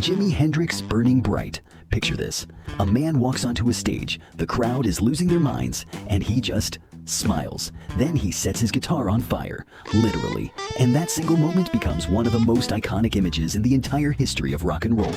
Jimi Hendrix burning bright. Picture this. A man walks onto a stage, the crowd is losing their minds, and he just smiles. Then he sets his guitar on fire, literally. And that single moment becomes one of the most iconic images in the entire history of rock and roll.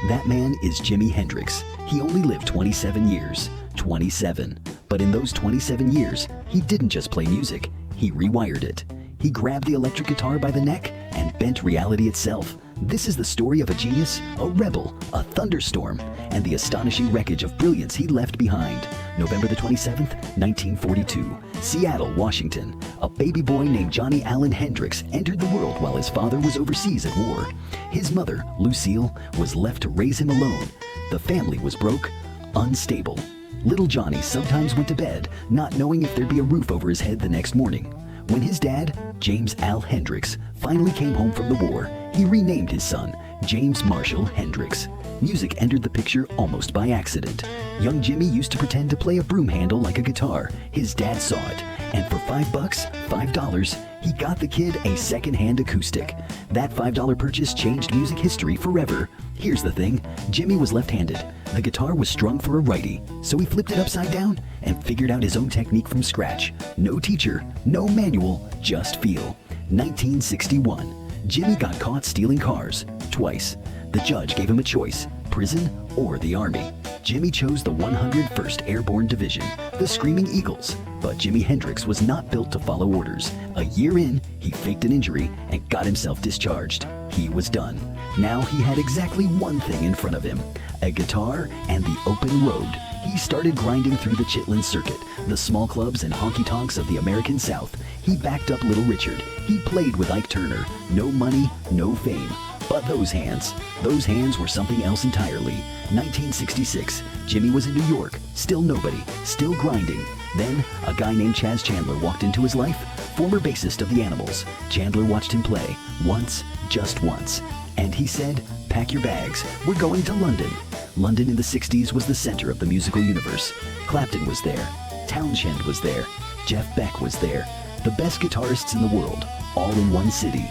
That man is Jimi Hendrix. He only lived 27 years. 27. But in those 27 years, he didn't just play music, he rewired it. He grabbed the electric guitar by the neck and bent reality itself. This is the story of a genius, a rebel, a thunderstorm, and the astonishing wreckage of brilliance he left behind. November the 27th, 1942, Seattle, Washington. A baby boy named Johnny Allen Hendrix entered the world while his father was overseas at war. His mother, Lucille, was left to raise him alone. The family was broke, unstable. Little Johnny sometimes went to bed, not knowing if there'd be a roof over his head the next morning. When his dad, James Al Hendrix, finally came home from the war, he renamed his son James Marshall Hendrix. Music entered the picture almost by accident. Young Jimmy used to pretend to play a broom handle like a guitar. His dad saw it, and for $5, he got the kid a second-hand acoustic. That $5 purchase changed music history forever. Here's the thing, Jimmy was left-handed. The guitar was strung for a righty, so he flipped it upside down and figured out his own technique from scratch. No teacher, no manual, just feel. 1961. Jimmy got caught stealing cars, twice. The judge gave him a choice, prison or the army. Jimmy chose the 101st Airborne Division, the Screaming Eagles. But Jimi Hendrix was not built to follow orders. A year in, he faked an injury and got himself discharged. He was done. Now he had exactly one thing in front of him, a guitar and the open road. He started grinding through the Chitlin circuit, the small clubs and honky-tonks of the American South. He backed up Little Richard. He played with Ike Turner. No money, no fame. But those hands were something else entirely. 1966, Jimmy was in New York, still nobody, still grinding. Then, a guy named Chaz Chandler walked into his life, former bassist of the Animals. Chandler watched him play, once, just once. And he said, "Pack your bags, we're going to London." London in the 60s was the center of the musical universe. Clapton was there, Townshend was there, Jeff Beck was there. The best guitarists in the world, all in one city.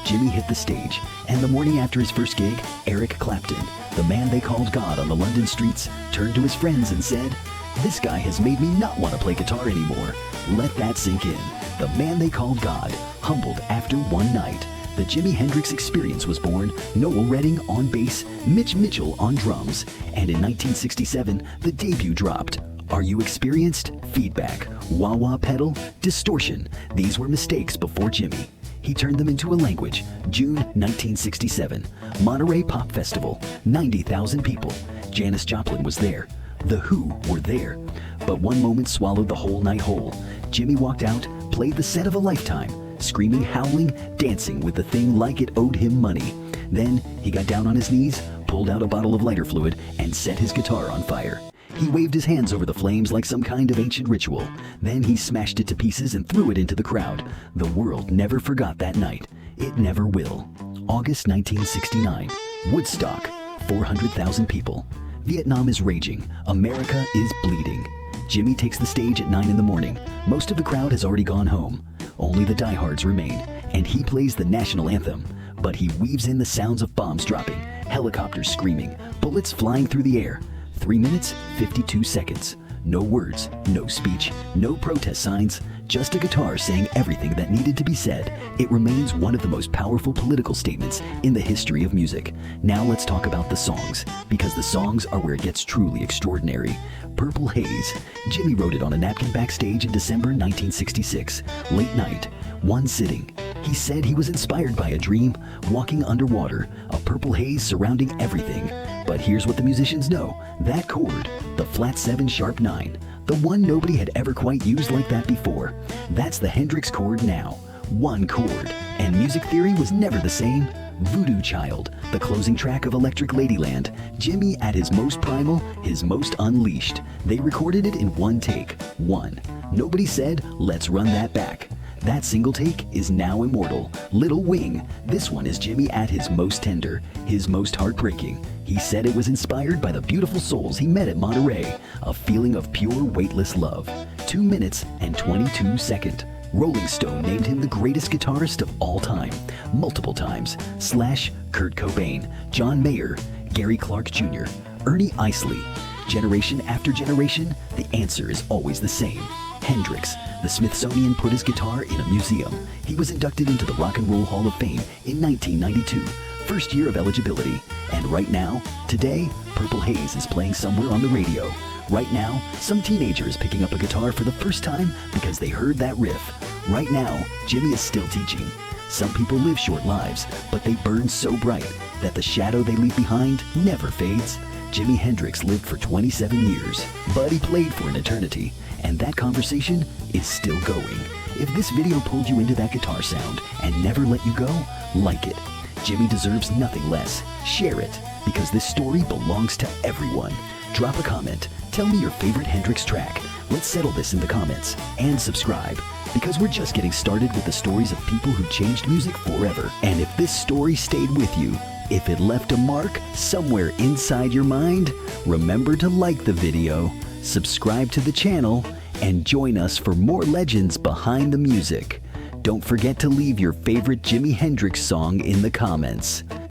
Jimmy hit the stage, and the morning after his first gig, Eric Clapton, the man they called God on the London streets, turned to his friends and said, "This guy has made me not want to play guitar anymore." Let that sink in. The man they called God, humbled after one night. The Jimi Hendrix Experience was born, Noel Redding on bass, Mitch Mitchell on drums, and in 1967, the debut dropped. Are you experienced? Feedback, wah-wah pedal, distortion. These were mistakes before Jimmy. He turned them into a language. June 1967, Monterey Pop Festival, 90,000 people. Janis Joplin was there. The Who were there. But one moment swallowed the whole night whole. Jimmy walked out, played the set of a lifetime, screaming, howling, dancing with the thing like it owed him money. Then he got down on his knees, pulled out a bottle of lighter fluid, and set his guitar on fire. He waved his hands over the flames like some kind of ancient ritual. Then he smashed it to pieces and threw it into the crowd. The world never forgot that night. It never will. August 1969. Woodstock. 400,000 people. Vietnam is raging. America is bleeding. Jimmy takes the stage at 9 in the morning. Most of the crowd has already gone home. Only the diehards remain, and he plays the national anthem. But he weaves in the sounds of bombs dropping, helicopters screaming, bullets flying through the air. 3 minutes, 52 seconds. No words, no speech, no protest signs, just a guitar saying everything that needed to be said. It remains one of the most powerful political statements in the history of music. Now let's talk about the songs, because the songs are where it gets truly extraordinary. Purple Haze. Jimmy wrote it on a napkin backstage in December 1966. Late night, one sitting. He said he was inspired by a dream, walking underwater, a purple haze surrounding everything. But here's what the musicians know. That chord, the flat 7 sharp 9, the one nobody had ever quite used like that before. That's the Hendrix chord now. One chord. And music theory was never the same. Voodoo Child, the closing track of Electric Ladyland. Jimmy at his most primal, his most unleashed. They recorded it in one take. One. Nobody said, "Let's run that back." That single take is now immortal. Little Wing. This one is Jimmy at his most tender, his most heartbreaking. He said it was inspired by the beautiful souls he met at Monterey, a feeling of pure, weightless love. 2 minutes and 22 seconds. Rolling Stone named him the greatest guitarist of all time, multiple times. Slash Kurt Cobain, John Mayer, Gary Clark Jr., Ernie Isley. Generation after generation, the answer is always the same. Hendrix. The Smithsonian put his guitar in a museum. He was inducted into the Rock and Roll Hall of Fame in 1992, first year of eligibility. And right now, today, Purple Haze is playing somewhere on the radio. Right now, some teenager is picking up a guitar for the first time because they heard that riff. Right now, Jimi is still teaching. Some people live short lives, but they burn so bright that the shadow they leave behind never fades. Jimi Hendrix lived for 27 years, but he played for an eternity, and that conversation is still going. If this video pulled you into that guitar sound and never let you go, like it. Jimi deserves nothing less. Share it, because this story belongs to everyone. Drop a comment. Tell me your favorite Hendrix track. Let's settle this in the comments. And subscribe, because we're just getting started with the stories of people who changed music forever. And if this story stayed with you, if it left a mark somewhere inside your mind, remember to like the video, subscribe to the channel, and join us for more legends behind the music. Don't forget to leave your favorite Jimi Hendrix song in the comments.